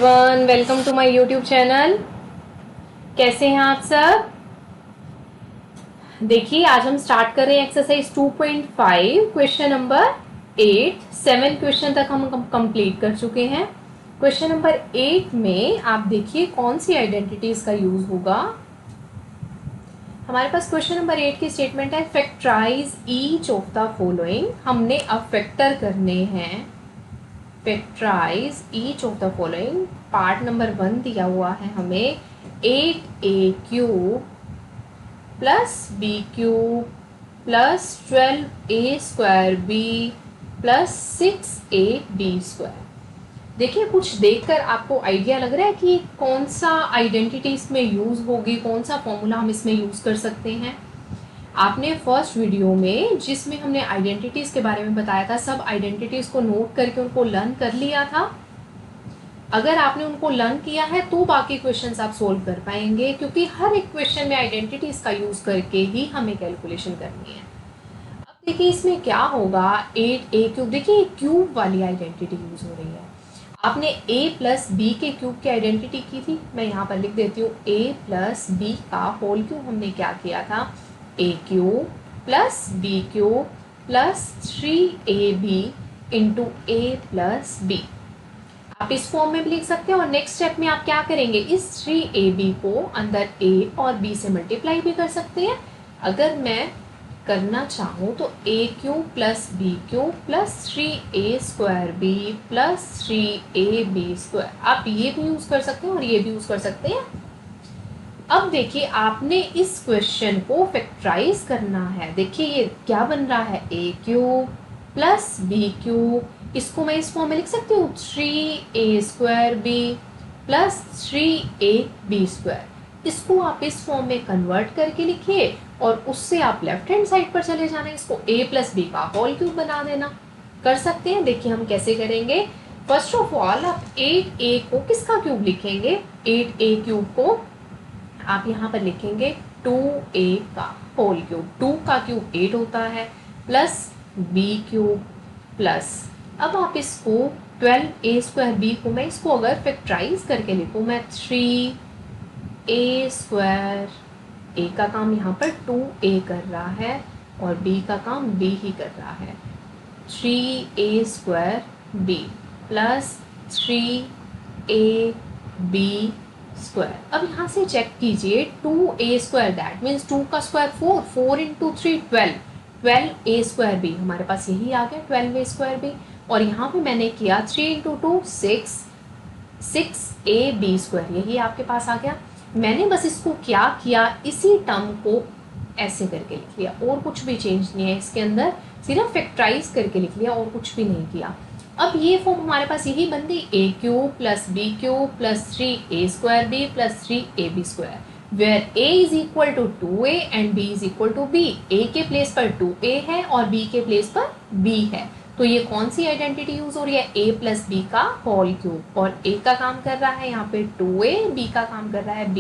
Everyone, welcome to my YouTube channel. कैसे हैं आप सब? देखिए, आज हम स्टार्ट कर रहे हैं एक्सरसाइज 2.5 क्वेश्चन नंबर 8। 7 क्वेश्चन तक हम कंप्लीट कर चुके हैं। क्वेश्चन नंबर 8 में आप देखिए कौन सी आइडेंटिटीज का यूज होगा। हमारे पास क्वेश्चन नंबर 8 की स्टेटमेंट है factorise each of the following. हमने अब फैक्टर करने हैं। Factorise each of the following. Part number 1 दिया हुआ है हमें 8a³ plus b³ plus 12a² plus 6ab²। देखिए, कुछ देखकर आपको आइडिया लग रहा है कि कौन सा आइडेंटिटी इसमें यूज होगी, कौन सा फॉर्मूला हम इसमें यूज कर सकते हैं। आपने फर्स्ट वीडियो में जिसमें हमने आइडेंटिटीज के बारे में बताया था, सब आइडेंटिटीज को नोट करके उनको लर्न कर लिया था। अगर आपने उनको लर्न किया है तो बाकी क्वेश्चंस आप सोल्व कर पाएंगे, क्योंकि हर एक क्वेश्चन में आइडेंटिटीज का यूज करके ही हमें कैलकुलेशन करनी है। अब देखिए इसमें क्या होगा, 8a³। देखिए क्यूब वाली आइडेंटिटी यूज हो रही है। आपने a प्लस बी के क्यूब की आइडेंटिटी की थी। मैं यहाँ पर लिख देती हूँ a प्लस बी का होल क्यूब हमने क्या किया था, a³ plus b³ plus 3ab into a plus b. आप इस फॉर्म में भी लिख सकते हैं। और नेक्स्ट स्टेप में आप क्या करेंगे, इस 3ab को अंदर a और b से मल्टीप्लाई भी कर सकते हैं। अगर मैं करना चाहूँ तो a³ plus b³ plus 3a² plus 3ab²। आप ये भी यूज कर सकते हैं और ये भी यूज कर सकते हैं। अब देखिए, आपने इस क्वेश्चन को फैक्टराइज करना है। देखिए ये क्या बन रहा है, a³ प्लस b³। इसको मैं इस फॉर्म में लिख सकती हूँ 3a² प्लस 3ab²। इसको आप इस फॉर्म में कन्वर्ट करके लिखिए और उससे आप लेफ्ट हैंड साइड पर चले जाना, इसको a प्लस बी का होल क्यूब बना देना। कर सकते हैं। देखिए हम कैसे करेंगे। फर्स्ट ऑफ ऑल आप 8a को किसका क्यूब लिखेंगे, 8a³ को आप यहाँ पर लिखेंगे 2a का होल क्यूब। 2 का क्यूब 8 होता है, प्लस b³ प्लस, अब आप इसको 12a² को मैं इसको अगर फैक्टराइज करके लिखूँ, मैं 3a²। a का काम यहाँ पर 2a कर रहा है और b का काम b ही कर रहा है। 3a² plus 3ab²। अब यहाँ से चेक कीजिए 2a², दैट मीन्स 2 का स्क्वायर 4, 4 इंटू 3 12, 12a² हमारे पास यही आ गया 12a²। और यहाँ पे मैंने किया 3 इंटू 2 6, 6ab², यही आपके पास आ गया। मैंने बस इसको क्या किया, इसी टर्म को ऐसे करके लिख लिया और कुछ भी चेंज नहीं है इसके अंदर, सिर्फ फैक्टराइज करके लिख लिया और कुछ भी नहीं किया। अब ये फॉर्म हमारे पास यही बन गई, a³ plus b³ plus 3a² plus 3ab², where a is equal to 2a and b is equal to b। a के प्लेस पर 2a है और b के प्लेस पर b है। तो ये कौन सी आइडेंटिटी यूज हो रही है, a प्लस बी का होल क्यूब। और a का काम कर रहा है यहाँ पे 2a, b का काम कर रहा है b,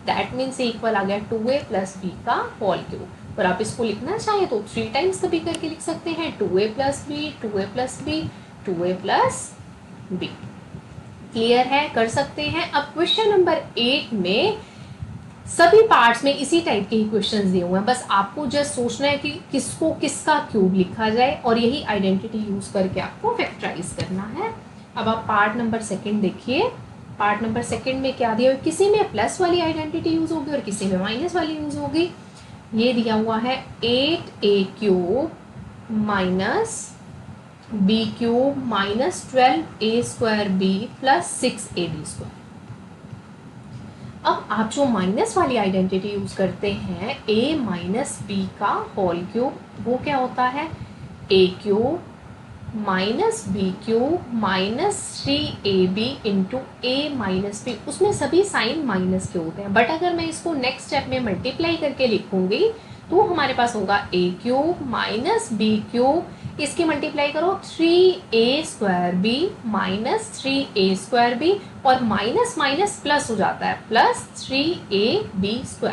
दैट मीन्स इक्वल आ गया 2a प्लस बी का होल क्यूब। और आप इसको लिखना चाहें तो 3 टाइम्स कभी करके लिख सकते हैं, 2a plus b, 2a plus b, 2a plus b. Clear है, कर सकते हैं। अब क्वेश्चन नंबर 8 में सभी पार्ट्स में इसी टाइप के ही क्वेश्चंस दिए हुए हैं, बस आपको जस्ट सोचना है कि किसको किसका क्यूब लिखा जाए और यही आइडेंटिटी यूज करके आपको फैक्टराइज करना है। अब आप पार्ट नंबर 2 देखिए। पार्ट नंबर 2 में क्या दिया हुआ, किसी में प्लस वाली आइडेंटिटी यूज होगी और किसी में माइनस वाली यूज होगी। ये दिया हुआ है 8a³ minus b³ minus 12a² plus 6ab²। अब आप जो माइनस वाली आइडेंटिटी यूज करते हैं, a माइनस बी का होल क्यूब, वो क्या होता है, a³ minus b³ minus 3ab into a minus b. उसमें सभी साइन माइनस के होते हैं, बट अगर मैं इसको नेक्स्ट स्टेप में मल्टीप्लाई करके लिखूंगी तो हमारे पास होगा a³ माइनस b³, इसकी मल्टीप्लाई करो 3a² माइनस 3a² और माइनस माइनस प्लस हो जाता है, plus 3ab²।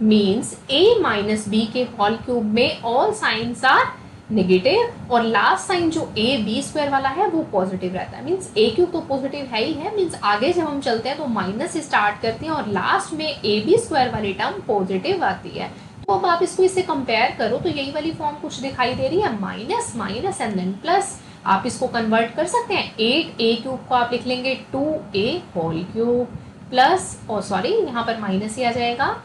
Means a minus b के होल क्यूब में ऑल साइंस आर नेगेटिव, और लास्ट साइन जो ए बी स्क्वायर वाला है वो पॉजिटिव रहता है। मीन्स ए क्यूब तो पॉजिटिव है ही है, मीन्स आगे जब हम चलते हैं तो माइनस से स्टार्ट करते हैं और लास्ट में ए बी स्क्वायर वाली टर्म पॉजिटिव आती है। तो अब आप इसको इससे कंपेयर करो तो यही वाली फॉर्म कुछ दिखाई दे रही है, minus minus and then plus. आप इसको कन्वर्ट कर सकते हैं, 8a क्यूब को आप लिख लेंगे 2a होल क्यूब प्लस, और सॉरी यहाँ पर माइनस ही आ जाएगा,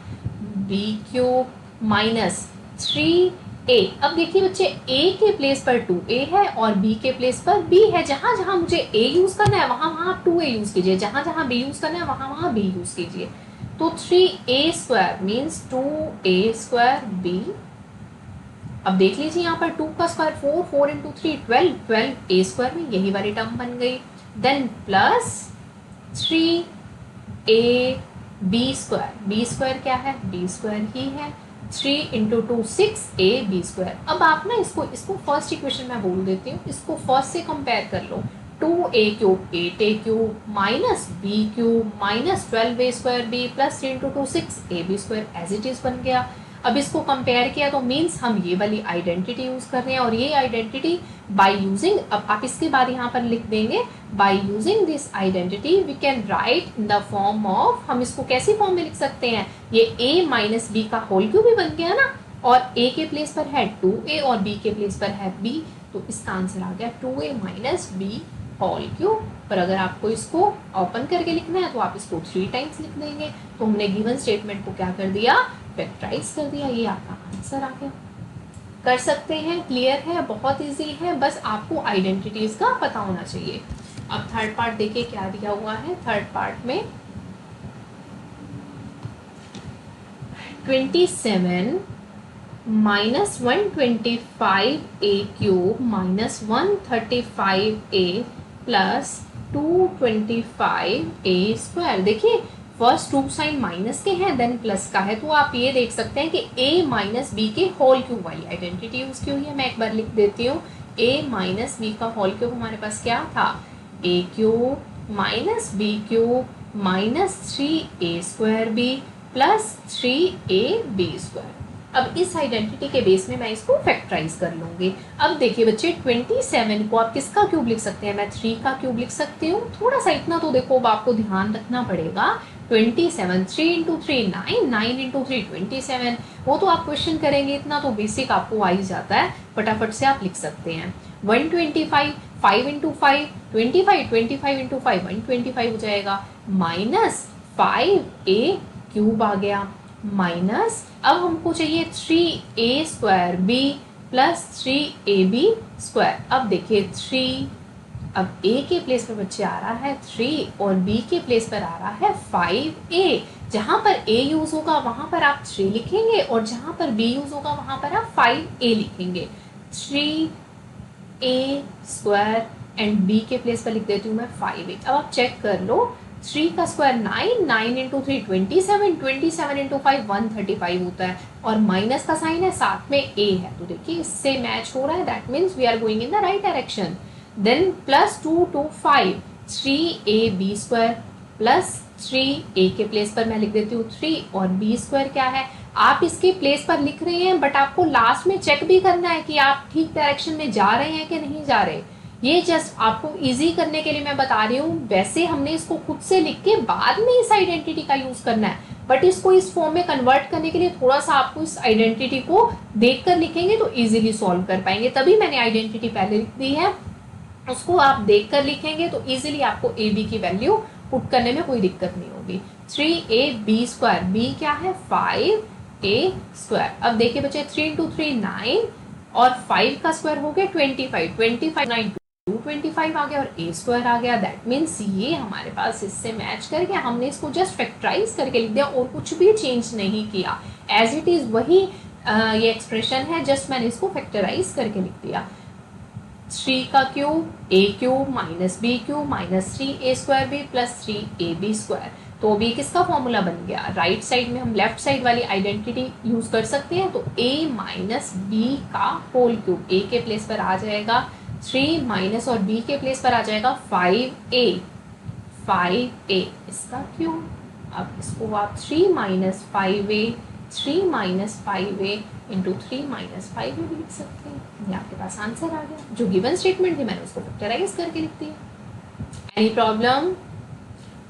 b क्यूब माइनस 3a। अब देखिए बच्चे, a के प्लेस पर 2a है और b के प्लेस पर b है। जहां जहां मुझे a यूज करना है वहां वहां 2a यूज कीजिए, जहां जहां b यूज करना है वहां वहां b यूज कीजिए। तो 3a square means 2a square b। अब देख लीजिए यहाँ पर 2 का स्क्वायर 4, 4 इंटू 3 12, 12 a स्क्वायर में यही वाली टर्म बन गई। Then plus 3a b square, b square क्या है, b स्क्वायर ही है, 3 इंटू 2 6a b स्क्वायर। अब आप ना इसको फर्स्ट इक्वेशन में बोल देती हूँ, इसको फर्स्ट से कंपेयर कर लो, 2a cube 8a cube minus b cube minus 12a square b plus 3 into 2 6a b square as it is बन गया। अब इसको कंपेयर किया तो मीन्स हम ये वाली आइडेंटिटी यूज कर रहे हैं, और ये आइडेंटिटी बाय यूजिंग, अब आप इसके बाद यहाँ पर लिख देंगे by using this identity we can write in the form of, हम इसको कैसी फॉर्म में लिख सकते हैं, ये a माइनस बी का होल क्यूब भी बन गया ना, और a के प्लेस पर है 2a और b के प्लेस पर है b, तो इसका आंसर आ गया 2a minus B whole cube. पर अगर आपको इसको ओपन करके लिखना है तो आप इसको 3 टाइम्स लिख देंगे। तो हमने गिवन स्टेटमेंट को क्या कर दिया, फैक्टराइज कर दिया, ये आपका आंसर आ गया। कर सकते हैं, क्लियर है, बहुत इजी है, बस आपको आइडेंटिटीज का पता होना चाहिए। अब थर्ड पार्ट देखिए क्या दिया हुआ है। थर्ड पार्ट में 27 minus 125a cube minus 135a plus 225a square. देखिए फर्स्ट टू साइन माइनस के हैं देन प्लस का है, तो आप ये देख सकते हैं कि a माइनस बी के होल क्यूब वाली आइडेंटिटी यूज की हुई है। मैं एक बार लिख देती हूँ, a माइनस बी का होल क्यूब हमारे पास क्या था, a cube minus b cube minus 3a square b plus 3ab square. अब इस आइडेंटिटी के बेस में मैं इसको फैक्टराइज कर लूंगी। अब देखिए बच्चे 27 को आप किसका क्यूब लिख सकते हैं, मैं 3 का क्यूब लिख सकती हूँ। थोड़ा सा इतना तो देखो अब आपको ध्यान रखना पड़ेगा, 27 3 इंटू 3 9, 9 इंटू 3 27, वो तो आप क्वेश्चन करेंगे, इतना तो बेसिक आपको आ ही जाता है, फटाफट से आप लिख सकते हैं। 125 5 इंटू 5 25, 25 इंटू 5 125 हो जाएगा, माइनस 5a क्यूब आ गया, माइनस अब हमको चाहिए 3a square b plus 3ab square. अब देखिए 3, अब a के प्लेस पर बच्चे आ रहा है 3 और b के प्लेस पर आ रहा है 5a। जहां पर a यूज होगा वहां पर आप 3 लिखेंगे और जहां पर b यूज होगा वहां पर आप 5a लिखेंगे। 3a स्क्वायर एंड b के प्लेस पर लिख देती हूँ मैं 5a। अब आप चेक कर लो, 3 का स्क्वायर 9, 9 इंटू 3 27, 27 इंटू 5 135 होता है, और माइनस का साइन है, साथ में a है, तो देखिए इससे मैच हो रहा है, that means we are going in the right direction. Then plus 2 to 5 3ab square plus 3a के प्लेस पर मैं लिख देती हूँ 3 और b स्क्वायर क्या है, आप इसके प्लेस पर लिख रहे हैं बट आपको लास्ट में चेक भी करना है कि आप ठीक डायरेक्शन में जा रहे हैं कि नहीं जा रहे। ये जस्ट आपको इजी करने के लिए मैं बता रही हूँ, वैसे हमने इसको खुद से लिख के बाद में इस आइडेंटिटी का यूज करना है, बट इसको इस फॉर्म में कन्वर्ट करने के लिए थोड़ा सा आपको इस आइडेंटिटी को देखकर लिखेंगे तो इजीली सॉल्व कर पाएंगे। तभी मैंने आइडेंटिटी पहले लिख दी है, उसको आप देखकर लिखेंगे तो इजीली आपको ए बी की वैल्यू पुट करने में कोई दिक्कत नहीं होगी। 3ab स्क्वायर, b क्या है 5a स्क्वायर। अब देखिए बच्चे 3 इंटू 3 9 और 5 का स्क्वायर हो गया 25, 25 9 225 आ गया और a स्क्वायर आ गया। दैट मीन्स ये हमारे पास इससे मैच कर गया, हमने इसको जस्ट फैक्टराइज करके लिख दिया और कुछ भी चेंज नहीं किया, एज इट इज वही ये एक्सप्रेशन है, जस्ट मैंने इसको फैक्टराइज करके लिख दिया। 3 का cube a cube minus b cube minus 3a square b plus 3ab square. तो अभी किसका फॉर्मूला बन गया, राइट साइड में हम लेफ्ट साइड वाली आइडेंटिटी यूज कर सकते हैं, तो a माइनस बी का होल क्यूब, a के प्लेस पर आ जाएगा 3 माइनस और b के प्लेस पर आ जाएगा 5a इसका क्यूब। अब इसको आप 3 minus 5a 3 minus 5a into 3 minus 5a भी लिख सकते हैं। ये आपके पास आंसर आ गया। जो गिवन स्टेटमेंट थी मैंने उसको फैक्टराइज करके लिख दिया। Any problem?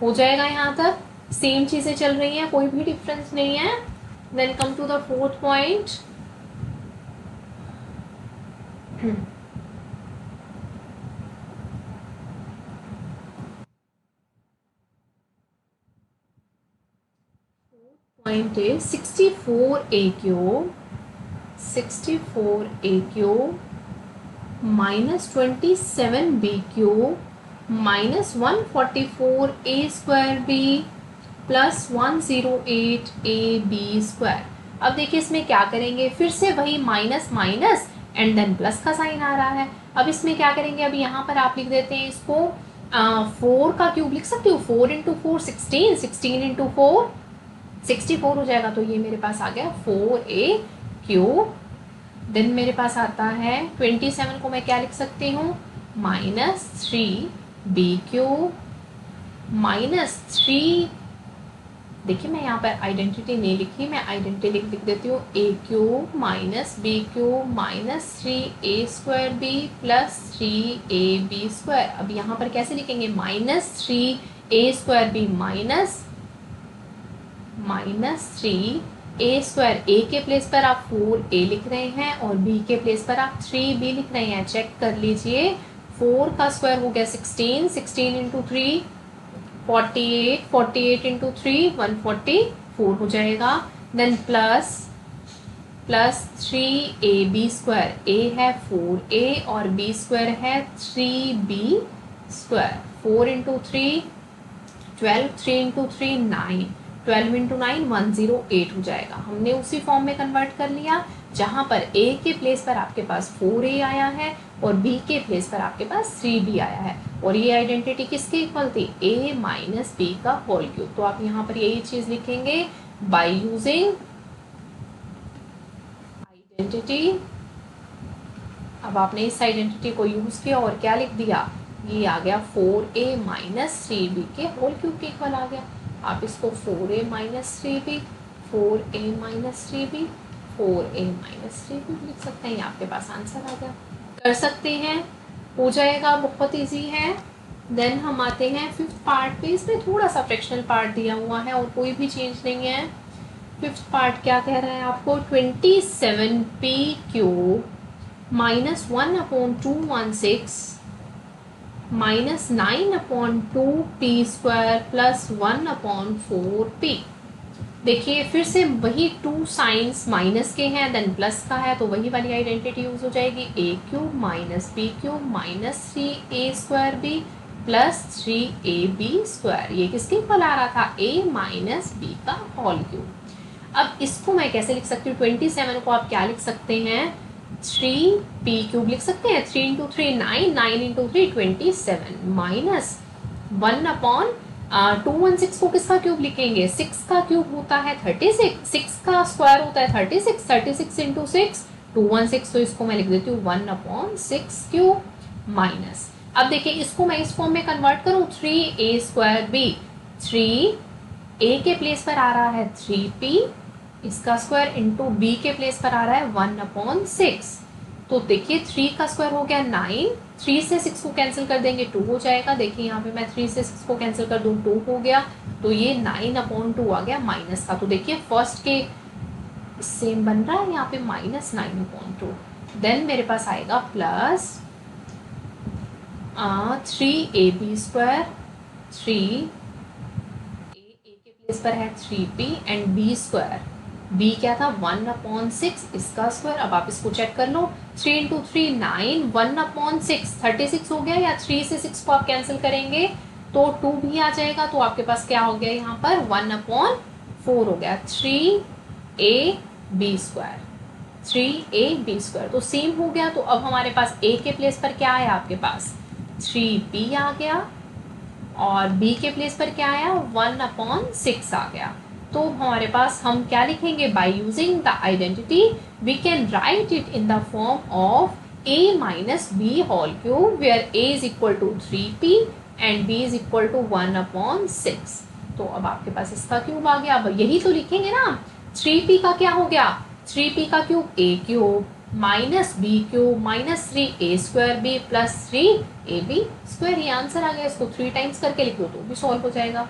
हो जाएगा यहाँ तक? सेम चीज़ें चल रही हैं, कोई भी डिफरेंस नहीं है। Then come to the fourth point. Point is 64a cube, 64a cube minus 27b cube minus 144a square b plus 108ab square। अब देखिए इसमें क्या करेंगे, फिर से वही minus minus and then plus का साइन आ रहा है। अब इसमें क्या करेंगे, अब यहाँ पर आप लिख देते हैं इसको 4 का क्यूब लिख सकते हो, 4 इंटू 4 16, 16 इंटू 4 64 हो जाएगा। तो ये मेरे पास आ गया 4a क्यूब। देन मेरे पास आता है 27 को मैं क्या लिख सकती हूँ, माइनस 3b क्यूब माइनस 3, देखिए मैं यहाँ पर आइडेंटिटी नहीं लिखी, मैं आइडेंटिटी लिख देती हूँ a cube minus b cube minus 3a square b plus 3ab square. अब यहाँ पर कैसे लिखेंगे, minus 3a square b minus 3a square. a के प्लेस पर आप 4a लिख रहे हैं और b के प्लेस पर आप 3b लिख रहे हैं। चेक कर लीजिए, 4 का स्क्वायर हो गया 16, 16 इंटू 3 48, 48 इंटू 3 144 हो जाएगा। Then plus 3ab square, a है 4a और b स्क्वायर है 3b square. 4 into 3 12, 3 into 3 9, 12 into 9 108 हो जाएगा। हमने उसी फॉर्म में कन्वर्ट कर लिया जहाँ पर a के प्लेस पर आपके पास 4a आया है और b के प्लेस पर आपके पास 3b आया है। और ये आइडेंटिटी किसके इक्वल थी, a माइनस b का होल क्यूब। तो आप यहाँ पर यही चीज़ लिखेंगे बाय यूजिंग आइडेंटिटी। अब आपने इस आइडेंटिटी को यूज़ किया और क्या लिख दिया, ये आ गया 4a माइनस 3b के होल क्यूब के इक्वल आ गया। आप इसको 4a minus 3b 4a minus 3b 4a minus 3b लिख सकते हैं। आपके पास आंसर आ गया। कर सकते हैं, हो जाएगा, बहुत इजी है। देन हम आते हैं फिफ्थ पार्ट पे। इसमें थोड़ा सा फ्रैक्शनल पार्ट दिया हुआ है और कोई भी चेंज नहीं है। फिफ्थ पार्ट क्या कह रहा है आपको, 27p cube minus 1/216 minus 9/2p square plus 1/4p। देखिए फिर से वही 2 साइंस माइनस के हैं, देन प्लस का है, तो वही वाली आइडेंटिटी यूज हो जाएगी। a cube minus b cube minus 3a square b plus 3ab square. ये किसके इक्वल आ रहा था, a माइनस b का होल क्यूब। अब इसको मैं कैसे लिख सकती हूँ, 27 को आप क्या लिख सकते हैं, 3p क्यूब लिख सकते हैं, 3 इंटू 3 9, 9 इंटू 3 27 माइनस 1/216 को किसका क्यूब लिखेंगे, 6 का क्यूब होता है 36, 6 का स्क्वायर होता है 36, 36 इंटू 6 216। तो इसको मैं लिख देती हूँ 1/6 क्यूब माइनस। अब देखिए इसको मैं इस फॉर्म में कन्वर्ट करूँ, 3a स्क्वायर b, 3a के प्लेस पर आ रहा है 3p इसका स्क्वायर इंटू b के प्लेस पर आ रहा है 1/6। तो देखिए 3 का स्क्वायर हो गया 9, 3 से 6 को कैंसिल कर देंगे 2 हो जाएगा। देखिए यहाँ पे मैं 3 से 6 को कैंसिल कर दूँ 2 हो गया, तो ये 9/2 आ गया माइनस का। तो देखिए फर्स्ट के सेम बन रहा है यहाँ पे माइनस 9/2। देन मेरे पास आएगा प्लस 3ab स्क्वायर, 3 a के प्लेस पर है 3p and b square, b क्या था 1/6 इसका स्क्वायर। अब आप इसको चेक कर लो, 3 इंटू 3 9, 1/6 36 हो गया, या 3 से 6 को आप कैंसिल करेंगे तो 2 भी आ जाएगा। तो आपके पास क्या हो गया यहाँ पर 1/4 हो गया, 3ab स्क्वायर, 3ab स्क्वायर। तो सेम हो गया। तो अब हमारे पास a के प्लेस पर क्या आया, आपके पास 3p आ गया और b के प्लेस पर क्या आया 1/6 आ गया। तो हमारे पास हम क्या लिखेंगे, by using the identity we can write it in the form of a minus b whole cube where a is equal to 3p and b is equal to 1/6। तो अब आपके पास इसका क्यूब आ गया। अब यही तो लिखेंगे ना, 3p का क्या हो गया, 3p का cube a cube minus b cube minus 3a² plus 3ab²। ये आंसर आ गया, इसको 3 टाइम्स करके लिख दो तो भी सॉल्व हो जाएगा।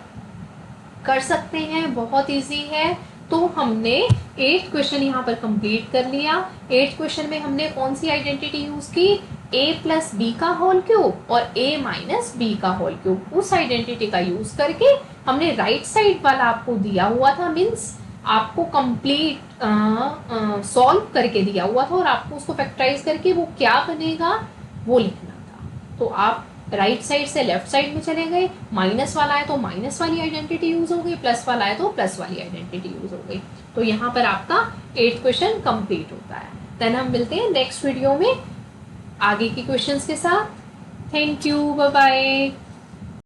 कर सकते हैं, बहुत इजी है। तो हमने 8th क्वेश्चन यहाँ पर कंप्लीट कर लिया। 8th क्वेश्चन में हमने कौन सी आइडेंटिटी यूज की, a प्लस बी का होल क्यूब और a माइनस बी का होल क्यूब। उस आइडेंटिटी का यूज करके हमने राइट साइड वाला आपको दिया हुआ था, मीन्स आपको कंप्लीट सॉल्व करके दिया हुआ था और आपको उसको फैक्टराइज करके वो क्या बनेगा वो लिखना था। तो आप राइट साइड से लेफ्ट साइड में चले गए, माइनस वाला है तो माइनस वाली आइडेंटिटी यूज हो गई, प्लस वाला है तो प्लस वाली आइडेंटिटी यूज हो गई। तो यहाँ पर आपका 8th क्वेश्चन कंप्लीट होता है। देन हम मिलते हैं नेक्स्ट वीडियो में आगे के क्वेश्चंस के साथ। Thank you, bye bye.